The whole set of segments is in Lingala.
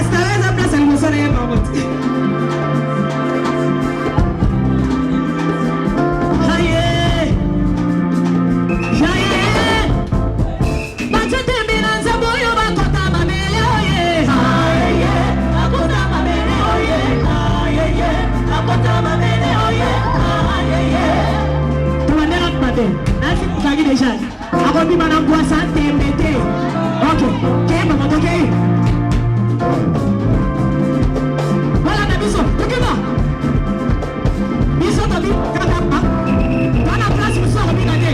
Esta vez abraza el mozo de mamá. Aku di mana buat santai mete. Oke, kema moto ke. Wala na biso, tukima. Biso to bi kakapa. Wana plus biso ko bi na de.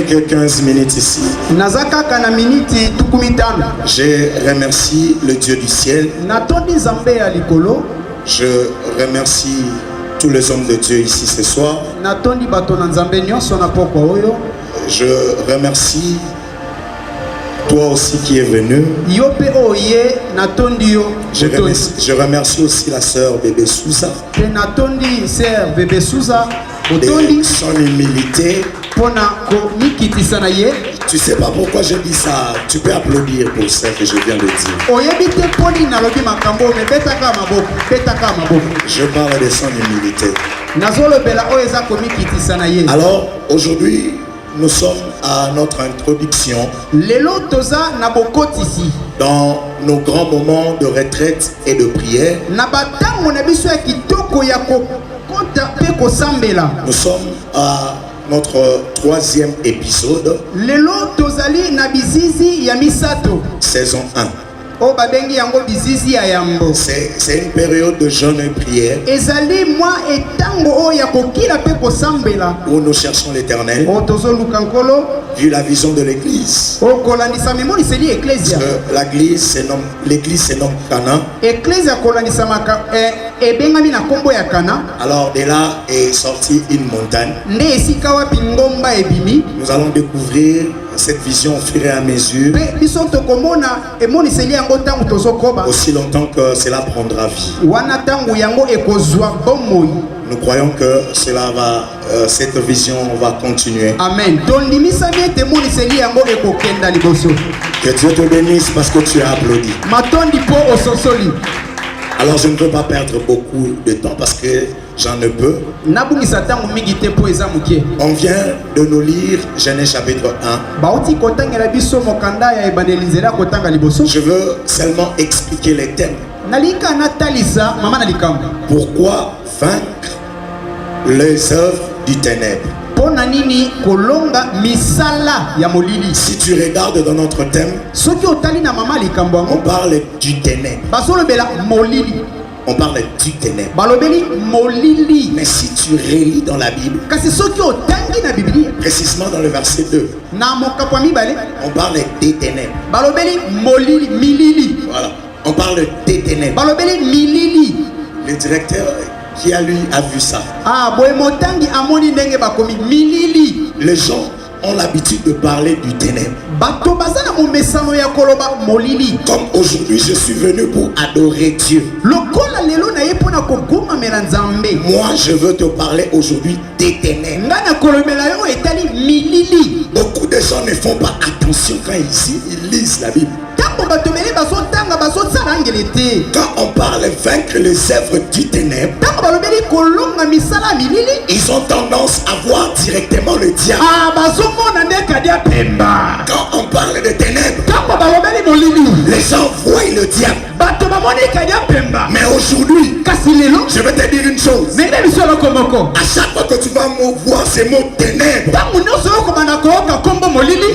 que 15 minutes ici. Je remercie le Dieu du ciel. Je remercie tous les hommes de Dieu ici ce soir. Je remercie toi aussi qui es venu. Je remercie aussi la sœur Bébé Souza de son humilité. Tu sais pas pourquoi je dis ça. Tu peux applaudir pour ce que je viens de dire. Je parle de son humilité. Alors aujourd'hui nous sommes à notre introduction dans nos grands moments de retraite et de prière. Nous sommes à notre 3e épisode, saison 1. C'est une période de jeûne et prière où nous cherchons l'Éternel, vu la vision de l'Église. L'Église se nomme Cana. Alors de là est sortie une montagne. Nous allons découvrir cette vision au fur et à mesure, aussi longtemps que cela prendra vie. Nous croyons que cela va, cette vision va continuer. Amen. Que Dieu te bénisse parce que tu as applaudi. Alors je ne veux pas perdre beaucoup de temps parce que j'en ai peu. On vient de nous lire Genèse chapitre 1. Je veux seulement expliquer les thèmes. Pourquoi vaincre les œuvres du ténèbre? Si tu regardes dans notre thème, on parle du ténèbre. On parle du ténèbre. Mais si tu relis dans la Bible, précisément dans le verset 2, on parle des ténèbres. Voilà. On parle des ténèbres. Le directeur qui a vu ça. Les gens ont l'habitude de parler du ténèbre. Comme aujourd'hui je suis venu pour adorer Dieu. Moi je veux te parler aujourd'hui des ténèbres. Beaucoup de gens ne font pas attention quand ils lisent la Bible. Quand on parle de vaincre les œuvres du ténèbre, ils ont tendance à voir directement le diable. Quand on parle de ténèbres, les gens voient le diable. Mais aujourd'hui, je vais te dire une chose. À chaque fois que tu vas voir ces mots ténèbres,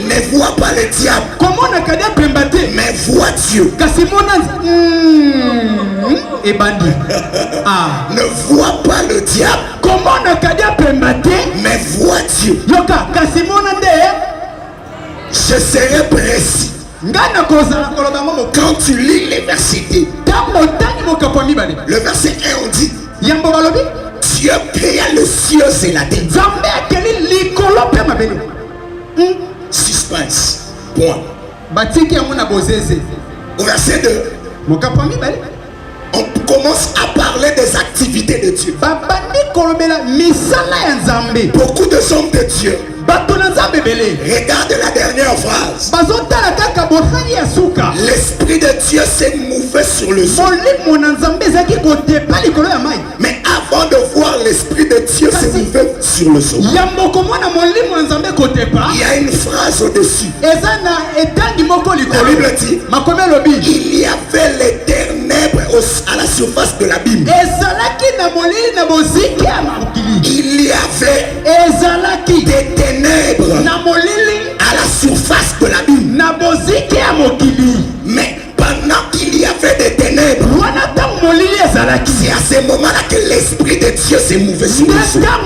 ne vois pas le diable, mais vois Dieu. Ne vois pas le diable, mais vois Dieu. Je serai précis. Quand tu lis les versets, le verset 1 on dit Dieu créa le ciel et la terre. Suspense. Point. Au verset 2, on commence à parler des activités de Dieu. Beaucoup de hommes de Dieu regarde la dernière phrase. L'Esprit de Dieu s'est mouvé sur le sol. Mais avant de voir l'Esprit de Dieu se mouver sur le sol, il y a une phrase au-dessus. La Bible dit il y avait les ténèbres à la surface de l'abîme. Il y avait des ténèbres à la surface de l'abîme. Mais pendant qu'il y avait des ténèbres, C'est à ce moment-là que l'Esprit de Dieu s'est mouvé sur le seau. Quand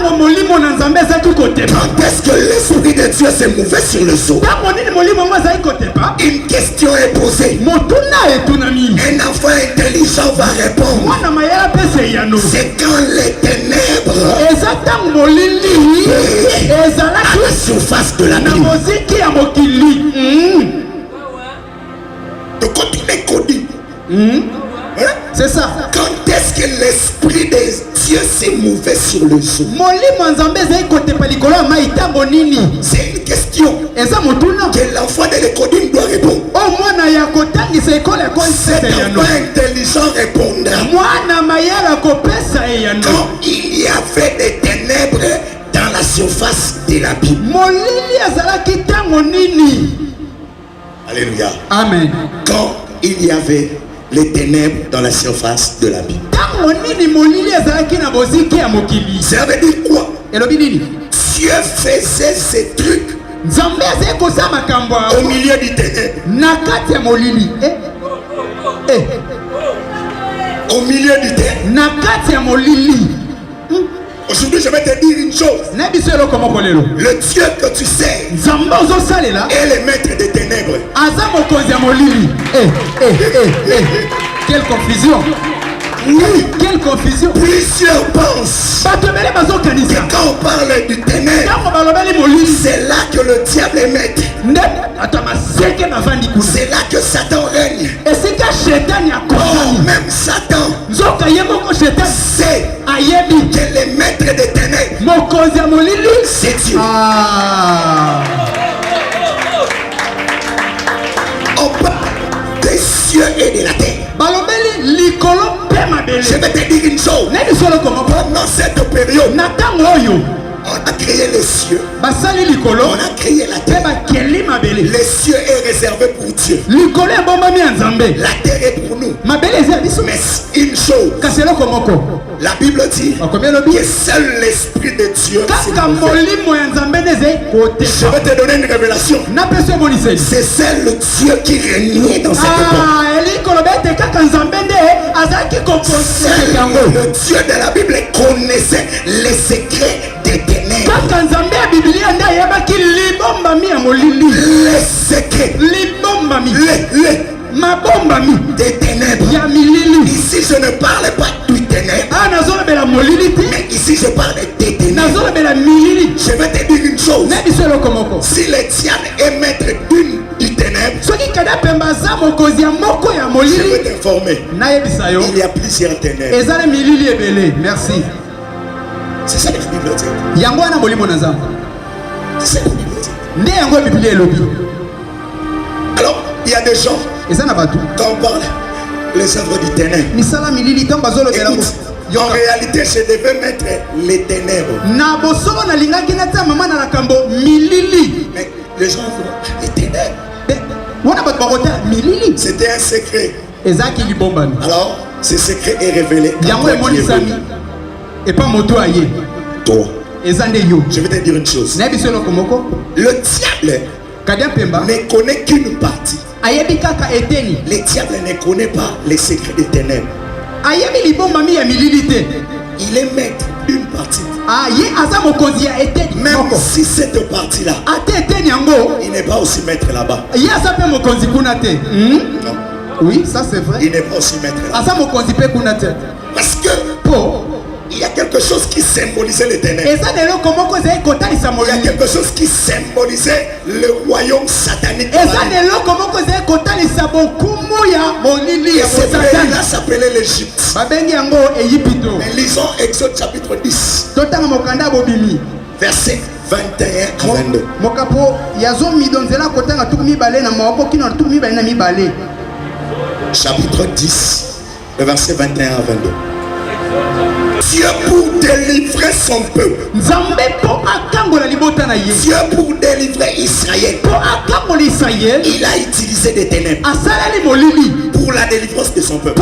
est-ce que l'Esprit de Dieu s'est mouvé sur le seau? Une question est posée. Un enfant intelligent va répondre. C'est quand les ténèbres à la surface de la Bible. Donc quand tu es connu, c'est ça. quand est-ce que l'Esprit de Dieu s'est mouvé sur le seau? C'est une question que l'enfant de l'école doit répondre. Cet enfant intelligent répondra. Quand il y avait des ténèbres dans la surface de la Bible. Alléluia. Amen. Quand il y avait les ténèbres dans la surface de la Bible. Ça veut dire quoi? Dieu faisait ces trucs au milieu du ténèbre. Au milieu du ténèbre. Aujourd'hui, je vais te dire une chose. Le Dieu que tu sais est le maître des ténèbres. Quelle confusion! Oui. Quelle confusion! Plusieurs pensent que quand on parle du ténèbre, c'est là que le diable est maître. C'est là que Satan règne. Oh, même Satan sait que le maître des ténèbres, c'est Dieu. On parle des cieux et de la terre. Je vais te dire une chose. Pendant cette période, on a créé les cieux. On a créé la terre. Les cieux est réservé pour Dieu. La terre est pour nous. Mais une chose, la Bible dit que seul l'Esprit de Dieu. Je vais te donner une révélation. C'est seul le Dieu qui régnait dans cette époque. Seul le Dieu de la Bible connaissait les secrets des ténèbres. Les secrets des ténèbres. Ici je ne parle pas du ténèbre, mais ici je parle des ténèbres. Je vais te dire une chose. Si le diable est maître du ténèbre, je vais t'informer. Il y a plusieurs ténèbres. Merci. C'est ça que la Bible dit. C'est ça que la Bible dit. Alors, il y a des gens, quand on parle les œuvres du ténèbre, écoute, en réalité, je devais mettre les ténèbres. Mais les gens font les ténèbres. C'était un secret. Alors, ce secret est révélé. Et pas moto aïe. Toi. Je vais te dire une chose. Le diable ne connaît qu'une partie. Le diable ne connaît pas les secrets des ténèbres. Il est maître d'une partie. Même si cette partie-là, il n'est pas aussi maître là-bas. Non. Oui, ça c'est vrai. Il n'est pas aussi maître là-bas. Parce que il y a quelque chose qui symbolisait les ténèbres. Il y a quelque chose qui symbolisait le royaume satanique. Et ce pays-là s'appelait l'Égypte. Mais lisons Exode chapitre 10, verset 21 à 22. Chapitre 10, verset 21 à 22. Dieu pour délivrer son peuple. Dieu pour délivrer Israël. Il a utilisé des ténèbres pour la délivrance de son peuple.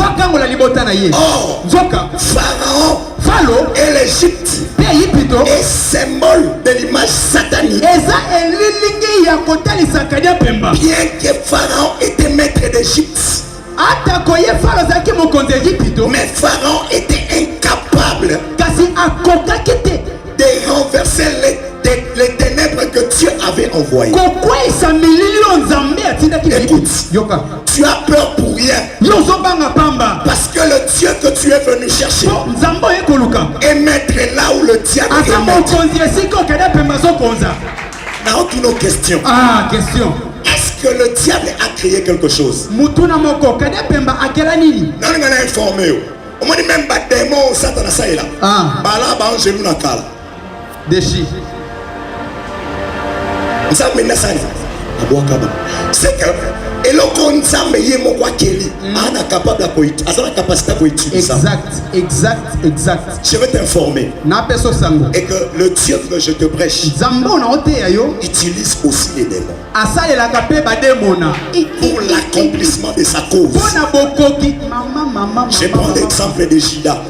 Or, Pharaon et l'Égypte est symbole de l'image satanique. Bien que Pharaon était maître d'Égypte, Mais Pharaon était incapable de renverser les ténèbres que Dieu avait envoyées. Écoute, tu as peur pour rien. Parce que le Dieu que tu es venu chercher est maître là où le diable est maître. Dans toutes nos questions. Est-ce que le diable a créé quelque chose? Non, on a informé. On m'a dit même pas démon, Satan, ça est là. Bala, ba, je nous nakala. Déchi. Ça me n'a ça. C'est que et le consambe yé mo kwa keli ana capable la capacité pour utiliser. Exact. Je vais t'informer. Et que le Dieu que je te prêche utilise aussi les démons pour l'accomplissement de sa cause. Je prends l'exemple de Judas.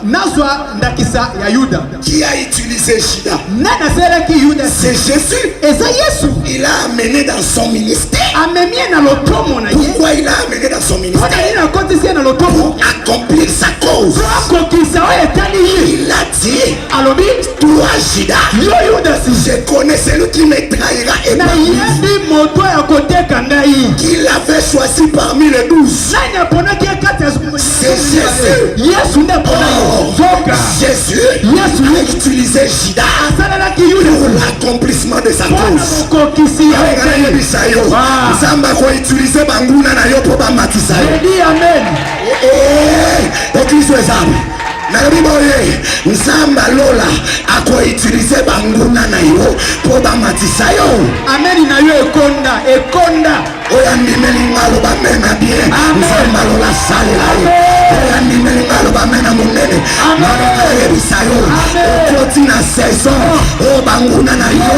Qui a utilisé Judas? C'est Jésus. Il a amené dans son ministère. Pourquoi il a amené dans son ministère? Pour accomplir sa cause. Il a dit, toi Judas, je connais celui qui me trahira et qu'il avait choisi parmi les 12. C'est Jésus. Jésus a utilisé Judas pour l'accomplissement de sa cause. Utiliser banguna na yo pour bambatisa yo. Amen. Église aux âmes. Nalobiboye, Nzamba Lola ako utiliser banguna na yo pour bambatisa yo. Amen na yo ekonda. Oya ndimeli ngalo bamena bien. Nzamba Lola salela yo. Oya ndimeli ngalo bamena munene. Nalobiboye bisayo. Okoti na saison. O banguna na yo.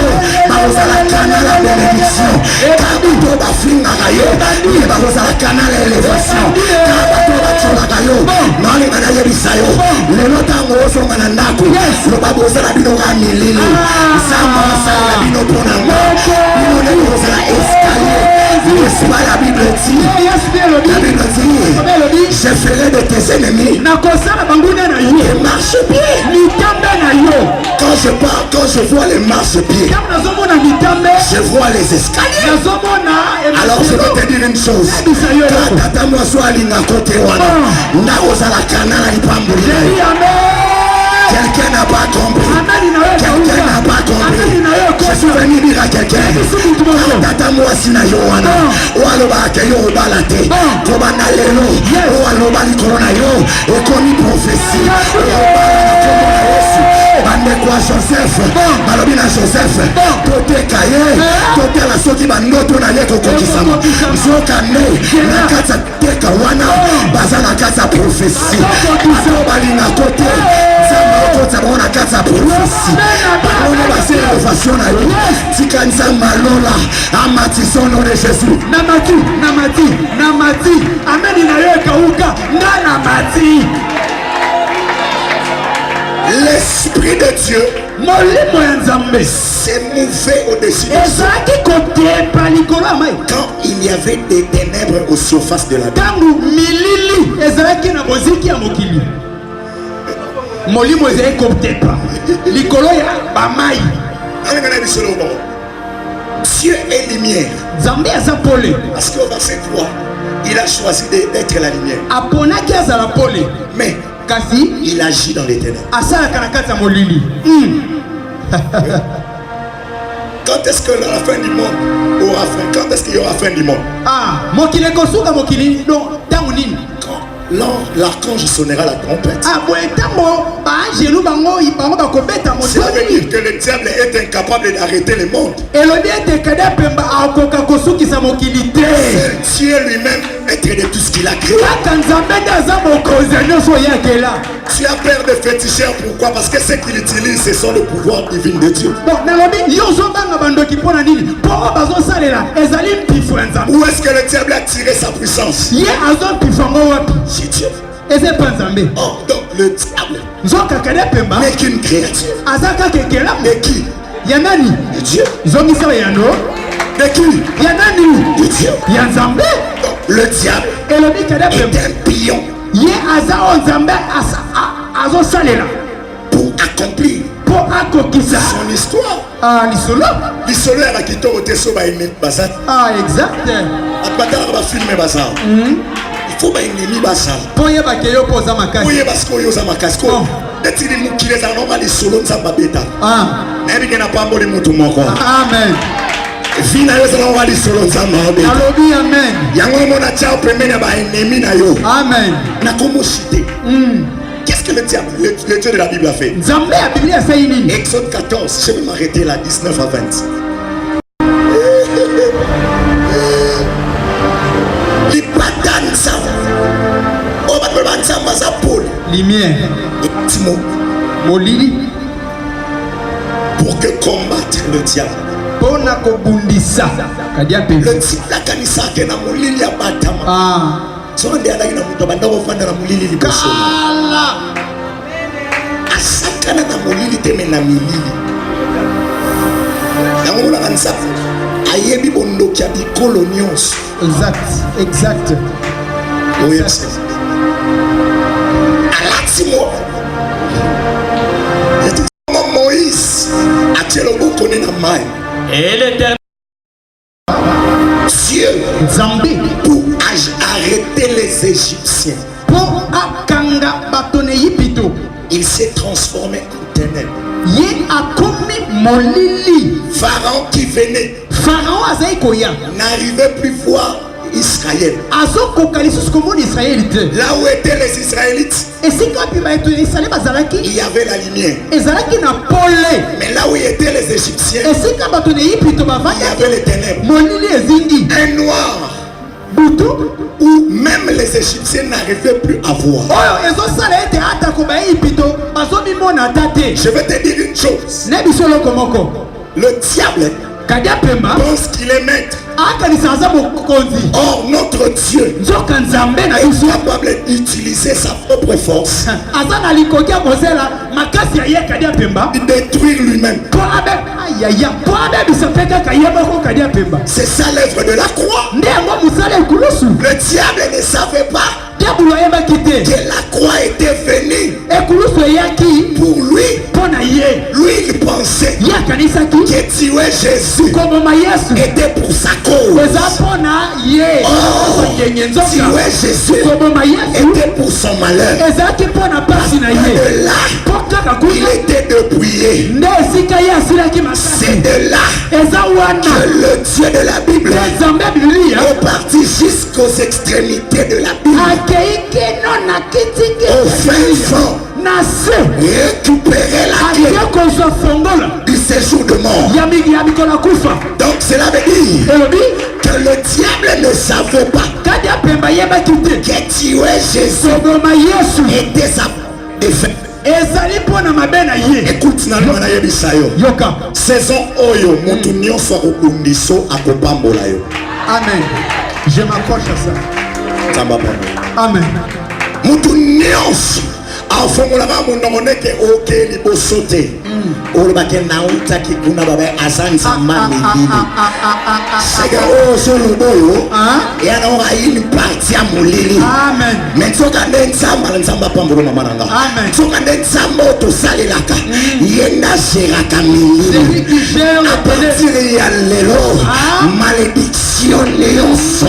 Baozala kana la bénédiction. Kabuto bafinga kayo. Ni baozala kana la élévation. Kabato bachola kayo. Nani kana ye bisayo. Lelo tango osonga na ndako. Lo babozala bino ka milili. Sama sala bino ponanga. Bino ne bozala escalier. La Bible dit, je ferai de tes ennemis et marche-pieds. Quand je pars, quand je vois les marche-pieds, je vois les escaliers. Alors je vais te dire une chose. Quand tata moi soit linga côté wana, na ozala kanala ipambulile. Quelqu'un n'a pas compris. Quelqu'un n'a pas compris. Je suis venu dire à quelqu'un. Tata moi sina yoana. Oualoba ke yo balate. Kobana lelo. Oualoba li corona yo. Ekomi prophétie. Bande quoi Joseph. Balobina Joseph. Tote kaye. Tote la soki bandoto na yeko kokisama. Zoka ne. Nakata teka wana. Baza nakata prophétie. Balobali na kote. Kota bona kata prophétie. Parole basé l'élévation na yo. Tikanza malola. Amati son nom de Jésus. Namati. Amen na yo kauka. Namati. L'esprit de Dieu s'est mouvé au-dessus de ça. Quand il y avait des ténèbres aux surfaces de la terre. Dieu est lumière. Parce qu'au verset 3, il a choisi d'être la lumière. Mais il agit dans les ténèbres. Quand est-ce que la fin du monde aura fin? Quand est-ce qu'il y aura fin du monde? L'archange sonnera la trompette. Ça veut dire que le diable est incapable d'arrêter le monde. Dieu lui-même maître de tout ce qu'il a créé. Tu as peur de féticheurs, pourquoi? Parce que ce qu'il utilise, ce sont le pouvoir divin de Dieu. Où est-ce que le diable a tiré sa puissance? C'est Dieu. Oh, donc le diable n'est qu'une créature. De qui? De Dieu. De qui? De Dieu. Donc le diable est un pion pour accomplir son histoire. Ah, L'histoire est qui t'a ôté sur ennemi bazar. ah, exact. Atbatala va filmer bazar. Il faut pas ennemi bazar. Pour y avoir que posa ma case. Oui, parce que yoza makasko. D'être les mots qui les a normalisé solo de sa babeta. Ah, N'aime pas pas mourir mon tout mon corps. amen. Vina les a normalisé solo de sa babeta. Alobi, amen. Yango mona tchao premier na ba ennemi na yo. Amen. Na comment citer? Qu'est-ce que le diable, le Dieu de la Bible a fait? Nzambe ya Biblia sa yini. Exode 14, je vais m'arrêter là, 19 à 20. Les batanes ça. Oh, bah, bah, ça m'a ça Paul. Lumière. Et Timo, Molili. pour que combattre le diable. Pona ko bundisa. Kadia pe. Le type la kanisa que na mulili ya batama. Ah. So on est allé na muto banda ko fanda na mulili liboso. Kala. Asakana na mulili teme na milili. Yango la kanisa. Ayebi bondo kia bi colonions. Exact. Exact. Oui, c'est. Alatimo. Moïse a-t-il le goût qu'on est dans main? Et l'éternel. Dieu, Nzambe. pour arrêter les Égyptiens, Pour akanga batone yipito. il s'est transformé en ténèbres. Ye akomi molili. Pharaon qui venait Pharaon azai koya. n'arrivait plus voir Israël. Azo kokalisu komoni Israël te. Là où étaient les Israélites, Et si quand tu vas être Israël bazalaki. il y avait la lumière. Ezalaki na pole. Mais là où étaient les Égyptiens, Et si quand batone yipito il bavanda. y avait les ténèbres. Molili ezingi. Un noir Butu. où même les Égyptiens n'arrivaient plus à voir. Oyo ezosala ete ata koba yipito bazomimona ata te. Je vais te dire une chose. Ne biso loko moko. Le diable Kadia pemba. pense qu'il est maître. Akanisa aza mokonzi. Or, notre Dieu Nzoka nzambe na est biso. capable d'utiliser sa propre force, Aza na likoki ya kozela makasi ya ye kadia pemba. de détruire lui-même. Po abe ayaya. Po abe bisa pe kaka ye moko kadia pemba. C'est ça l'œuvre de la croix. Nde yango musala ekulusu. Le diable ne savait pas Diabolo yebaki te. que la croix était venue Ekulusu eyaki pour lui. mpo na ye. Lui, il pensait Ye akanisaki que tuer Jésus koboma Yesu était pour sa cause. eza mpo na ye. Ngenge nzoka Tuer Jésus koboma Yesu était pour son malheur. ezalaki mpo na pasi na ye. De là, Mpo kaka il kuna était dépouillé. nde esika ye asilaki C'est makasi. de là Eza que wana le Dieu de la Bible nzambe ya Biblia est parti jusqu'aux extrémités de la Bible. akei kino na kitiki Au fin fond, na se récupérer la clé ake kozwa fongola du séjour de mort. ya mikolo kufa. Donc cela veut dire Elobi que le diable ne savait pas kadi ya pemba yebaki te que tuer Jésus koboma Yesu était sa défaite. ezali mpo na mabe na ye. Écoute, nalonga na yebisa yo. Yoka. Saison oyo mutu nyonso akobundiso akopambola yo. Amen. Je m'accroche à ça. Tamba pambola. Amen. Mutu nyonso afongolaka mongongo ndeke oke liboso te olobake nautaki kuna baba aza nzamba milili seka oyo soloba oyo eyanaoka ini parti ya molili Amen. me nzoka nde nzamba na nzamba apambolo mama na nga Amen. nzoka nde nzamba oyo tosalelaka ye nde azeraka milili Celui qui gère le palais. apartir ya lelo malédiction nyonso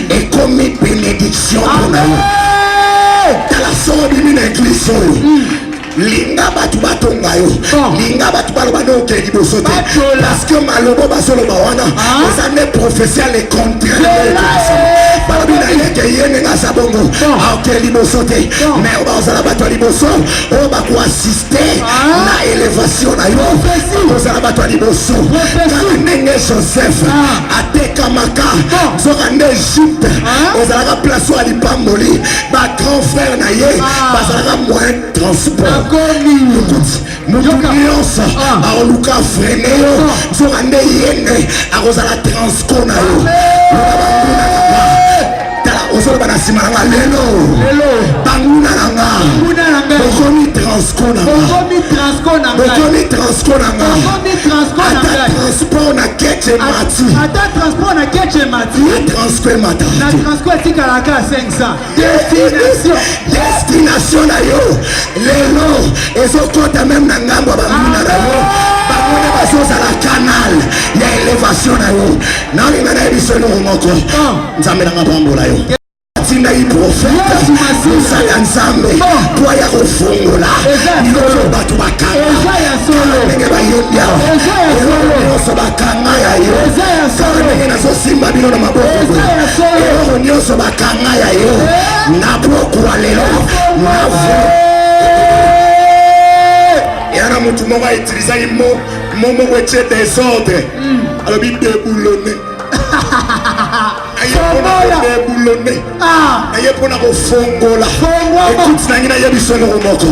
ekomi bénédiction mpona yo tala soko bimi na eglise oyo linga bato batonga yo linga bato baloba nde oke liboso te parce que malobo bazoloba wana eza nde prophétie le contraire balobi na yeke ye ndenge aza bongo aoke liboso te mais oyo bazala bato ya liboso oyo bakoasiste na élévation na yo kozala bato ya liboso kaka ndenge joseph atekamaka nzoka nde egypte ozalaka place oyo alipamboli bagrand frère na ye bazalaka moyen transport. Mutu nyonso aoluka frene yo nzoka nde ye nde akozala transco na yo tala ozoloba na nsima nanga lelo banguna nanga bokomi transco nanga bokomi transco nanga ata transport na keke keche mati. Ata transport na keche mati. Na transfer mata. Na transport tika la ka 500. Destination na yo. Lelo ezokota même na ngambo ba muna na yo. Ba muna bazoza la canal. Ya élévation na yo. Na linga na biso no moko. Nzambe na ngapambola yo. Tina yi profeta musala nzambe kwa ya kufungola ngolo batu bakanga ndenge bayembi awa nyonso bakanga ya yo ndenge nazosimba bino na maboko eloko nyonso bakanga ya yo napokuwa lelo yana mutu moko autiliza momo wetie desordre alobi déboulonné aye pona kofongola écoute na ngina yebi solo moko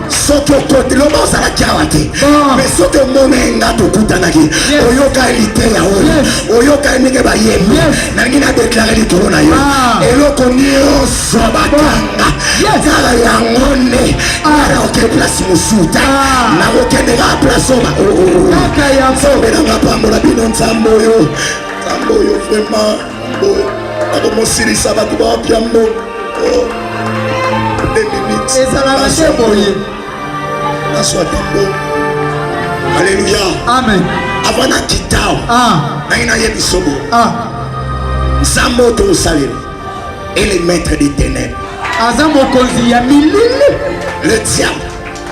soki okote loba ozalaki awa te mais soki omona nga tokutanaki oyoka elite ya oyo oyoka ndenge bayembi na ngina deklare likolo na yo eloko nyonso bakanga kaka yango nde ana oke place mosuta nakokendeka place oba nanga pambola bino nzambe oyo vraiment akomosilisa bato bapya mbo ezalaka te boye naswata mbo alleluya amen avant na kitao nangi nayebi sobo nzambe oyo tokosalela et le maître des ténèbres aza mokonzi ya milili le diable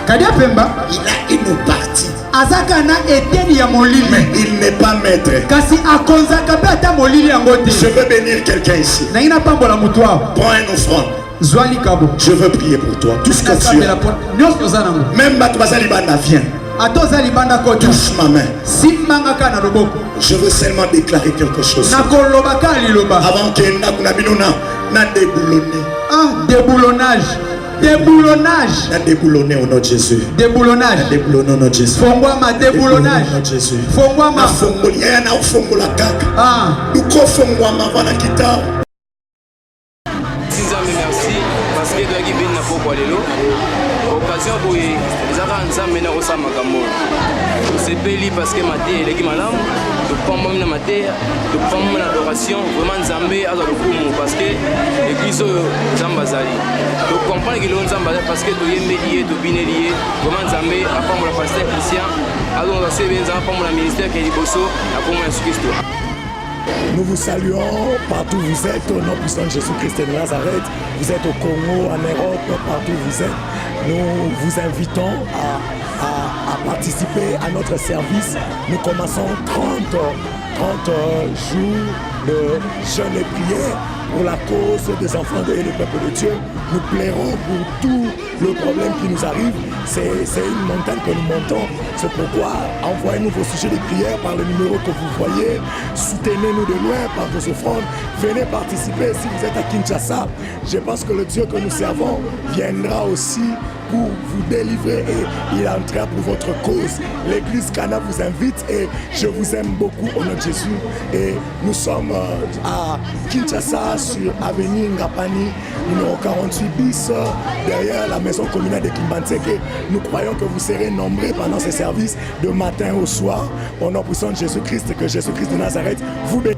kadi apemba il a une partie azaka na eteni ya molili mais il n'est pas maître kasi akonzaka pe ata molili yango te. Je veux bénir quelqu'un ici. Nangi na pambola mutu awa. Prends une offrande. Zwa likabo. Je veux prier pour toi. Tout ce que tu as. Même bato bazali banda viens. Atoza libanda koto. Touche ma main. Simbanga kana loboko. Je veux seulement déclarer quelque chose. Nakoloba ka liloba. Avant que na bino na déboulonné. Déboulonnage. Déboulonnage. La déboulonné au nom de Jésus. Déboulonnage. La déboulonné au nom de Jésus. Fongwama déboulonnage. Au nom de Jésus. Fongwama. Fongolia na fongola kaka. Duko fongwama wana kita. Nzambe merci parce que tu as guidé na poko lelo. Occasion boye ezaka nzambe na osama kambo. Sepeli parce que maté eleki malamu. De pamba na maté, de pamba na adoration, vraiment nzambe aza lokumu parce que église nzamba zali. Donc comprendre que nzamba parce que to yembe lié to bine lié, vraiment nzambe apamba la pasteur Christian, alors ça c'est bien apamba la ministère qui est liboso, apamba Jésus Christ. Nous vous saluons partout où vous êtes, au nom puissant de Jésus-Christ de Nazareth. Vous êtes au Congo, en Europe, partout où vous êtes. Nous vous invitons à participer à notre service. Nous commençons 30 jours de jeûne et prière pour la cause des enfants et le peuple de Dieu. Nous plairons pour tout le problème qui nous arrive. C'est une montagne que nous montons. C'est pourquoi envoyez-nous vos sujets de prière par le numéro que vous voyez. Soutenez-nous de loin par vos offrandes. Venez participer si vous êtes à Kinshasa. Je pense que le Dieu que nous servons viendra aussi pour vous délivrer et il entrera pour votre cause. L'église Cana vous invite et je vous aime beaucoup au nom de Jésus. Et nous sommes à Kinshasa sur avenue Ngapani, numéro 48 bis, derrière la maison communale de Kimbanseke. Nous croyons que vous serez nombreux pendant ces services de matin au soir. Au nom puissant de Jésus-Christ, que Jésus-Christ de Nazareth vous bénisse.